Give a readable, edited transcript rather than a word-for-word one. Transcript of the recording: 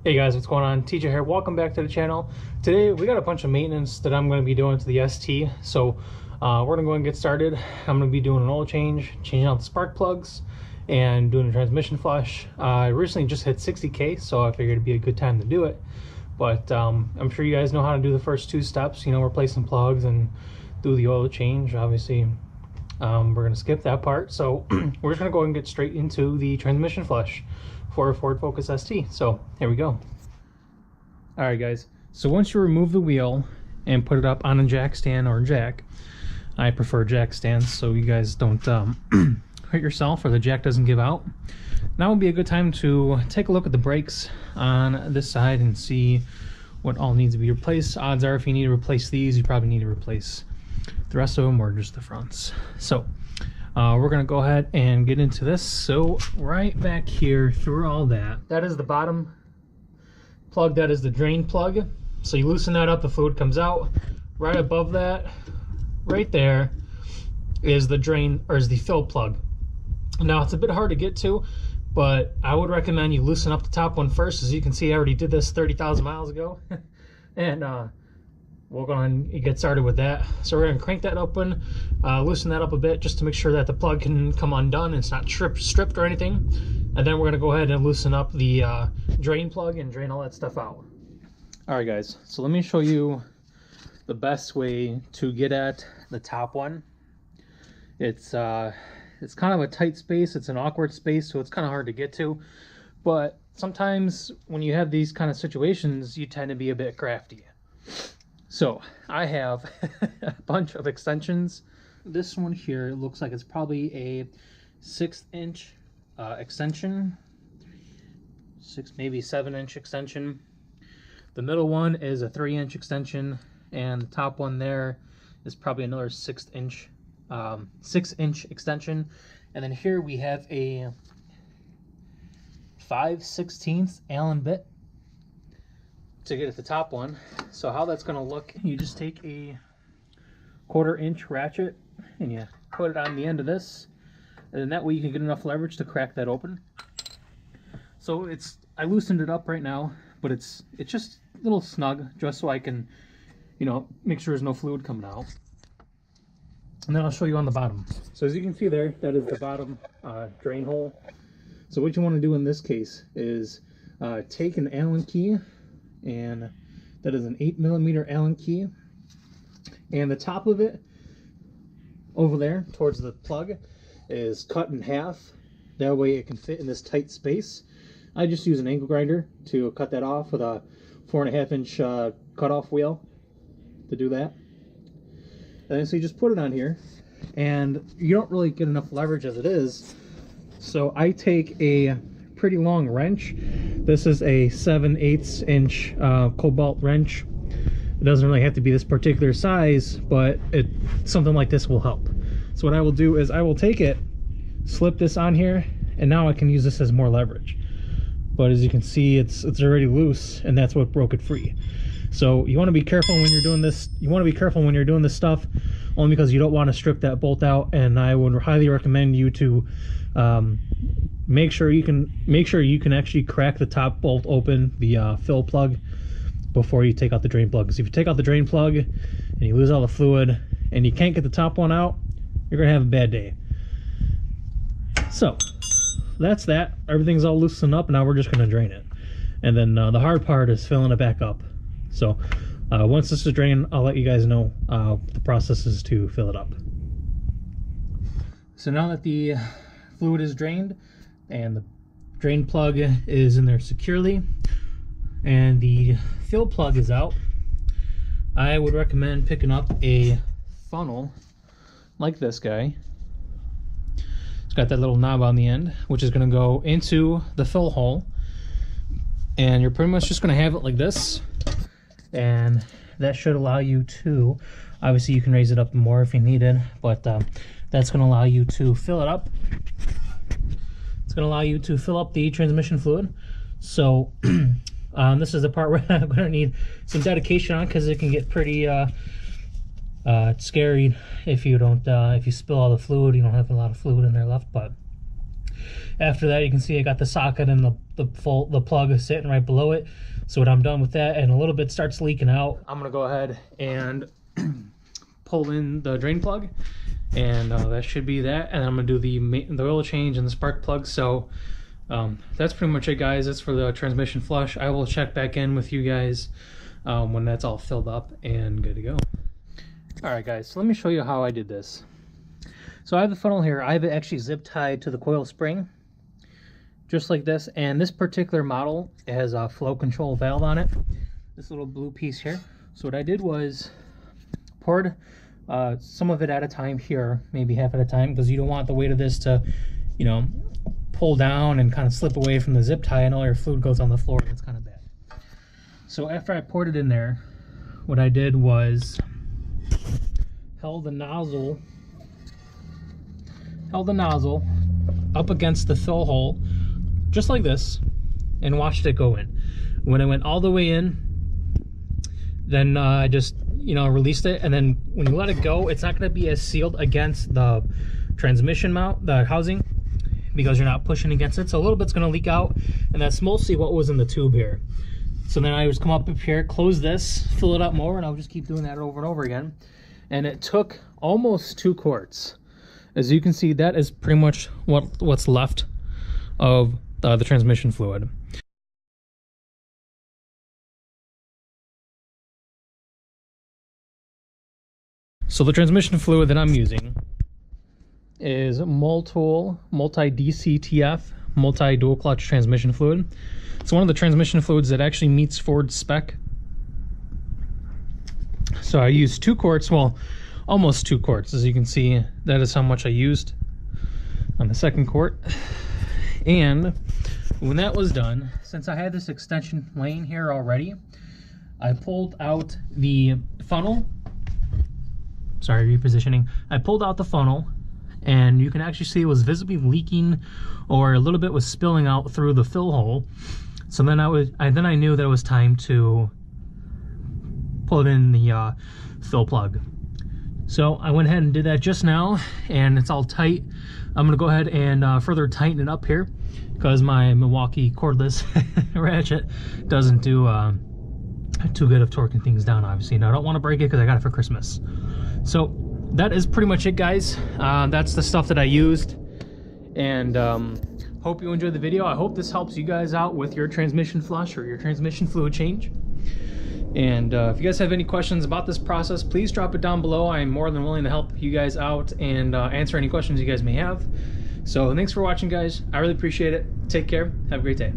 Hey guys, what's going on? TJ here. Welcome back to the channel. Today we got a bunch of maintenance that I'm going to be doing to the ST. So we're going to go and get started. I'm going to be doing an oil change, changing out the spark plugs, and doing a transmission flush. I recently just hit 60K, so I figured it'd be a good time to do it. But I'm sure you guys know how to do the first two steps, you know, replacing plugs and do the oil change. Obviously, we're going to skip that part. So we're just going to go and get straight into the transmission flush for a Ford Focus ST. So here we go. All right guys, so once you remove the wheel and put it up on a jack stand or jack, I prefer jack stands so you guys don't hurt yourself or the jack doesn't give out. Now would be a good time to take a look at the brakes on this side and see what all needs to be replaced. Odds are if you need to replace these, you probably need to replace the rest of them or just the fronts. So we're gonna go ahead and get into this. So right back here through all that is the bottom plug, that is the drain plug. So you loosen that up, the fluid comes out. Right above that, right there, is the drain, or is the fill plug. Now it's a bit hard to get to, but I would recommend you loosen up the top one first. As you can see, I already did this 30,000 miles ago. And we're going to get started with that. So we're going to crank that open, loosen that up a bit just to make sure that the plug can come undone and it's not stripped or anything. And then we're going to go ahead and loosen up the drain plug and drain all that stuff out. All right guys, so let me show you the best way to get at the top one. It's kind of a tight space, it's an awkward space, so it's kind of hard to get to. But sometimes when you have these kind of situations, you tend to be a bit crafty. So I have a bunch of extensions. This one here looks like it's probably a 6-inch extension, maybe 7-inch extension. The middle one is a 3-inch extension, and the top one there is probably another 6-inch extension. And then here we have a 5/16 Allen bit to get at the top one. So how that's going to look, you just take a 1/4-inch ratchet and you put it on the end of this, and then that way you can get enough leverage to crack that open. So I loosened it up right now, but it's just a little snug, just so I can, you know, make sure there's no fluid coming out. And then I'll show you on the bottom. So as you can see there, that is the bottom drain hole. So what you want to do in this case is take an Allen key, and that is an 8mm Allen key, and the top of it over there towards the plug is cut in half. That way it can fit in this tight space. I just use an angle grinder to cut that off with a 4.5-inch cutoff wheel to do that. And so you just put it on here, and you don't really get enough leverage as it is. So I take a pretty long wrench. This is a 7/8-inch cobalt wrench. It doesn't really have to be this particular size, but something like this will help. So what I will do is I will take it, slip this on here, and now I can use this as more leverage. But as you can see, it's already loose, and that's what broke it free. So you want to be careful when you're doing this. You want to be careful when you're doing this stuff, only because you don't want to strip that bolt out. And I would highly recommend you to make sure you can actually crack the top bolt open, the fill plug, before you take out the drain plug. Because if you take out the drain plug and you lose all the fluid and you can't get the top one out, you're gonna have a bad day. So that's that. Everything's all loosened up, and now we're just gonna drain it. And then the hard part is filling it back up. So once this is drained, I'll let you guys know the process is to fill it up. So now that the fluid is drained and the drain plug is in there securely and the fill plug is out, I would recommend picking up a funnel like this guy. It's got that little knob on the end, which is going to go into the fill hole, and you're pretty much just going to have it like this, and that should allow you to, obviously you can raise it up more if you need it, but that's going to allow you to fill it up. It's going to allow you to fill up the transmission fluid. So this is the part where I'm going to need some dedication on, because it can get pretty scary if you don't if you spill all the fluid. You don't have a lot of fluid in there left. But After that, you can see I got the socket and the plug sitting right below it. So when I'm done with that and a little bit starts leaking out, I'm gonna go ahead and pull in the drain plug, and that should be that. And I'm gonna do the oil change and the spark plug. So that's pretty much it, guys. That's for the transmission flush. I will check back in with you guys when that's all filled up and good to go. All right, guys, so let me show you how I did this. So I have the funnel here. I have it actually zip tied to the coil spring, just like this. And this particular model has a flow control valve on it, this little blue piece here. So what I did was poured some of it at a time here, maybe half at a time, because you don't want the weight of this to, you know, pull down and kind of slip away from the zip tie and all your fluid goes on the floor. That's kind of bad. So after I poured it in there, what I did was held the nozzle up against the fill hole, just like this, and watched it go in. When it went all the way in, then I just, you know, released it. And then when you let it go, it's not going to be as sealed against the transmission mount, the housing, because you're not pushing against it. So a little bit's going to leak out, and that's mostly what was in the tube here. So then I just come up here, close this, fill it up more, and I'll just keep doing that over and over again. And it took almost 2 quarts. As you can see, that is pretty much what's left of the transmission fluid. So the transmission fluid that I'm using is Motul multi-DCTF multi-dual clutch transmission fluid. It's one of the transmission fluids that actually meets Ford spec. So I used 2 quarts, well, almost 2 quarts. As you can see, that is how much I used on the second quart. And when that was done, since I had this extension laying here already, I pulled out the funnel. Sorry, repositioning. I pulled out the funnel, and you can actually see it was visibly leaking, or a little bit was spilling out through the fill hole. So then I knew that it was time to pull it in the fill plug. So I went ahead and did that just now, and it's all tight. I'm gonna go ahead and further tighten it up here, because my Milwaukee cordless ratchet doesn't do too good of torquing things down, obviously. And I don't want to break it because I got it for Christmas. So that is pretty much it, guys. That's the stuff that I used, and hope you enjoyed the video. I hope this helps you guys out with your transmission flush or your transmission fluid change. And if you guys have any questions about this process, please drop it down below. I'm more than willing to help you guys out and answer any questions you guys may have. So thanks for watching, guys. I really appreciate it. Take care. Have a great day.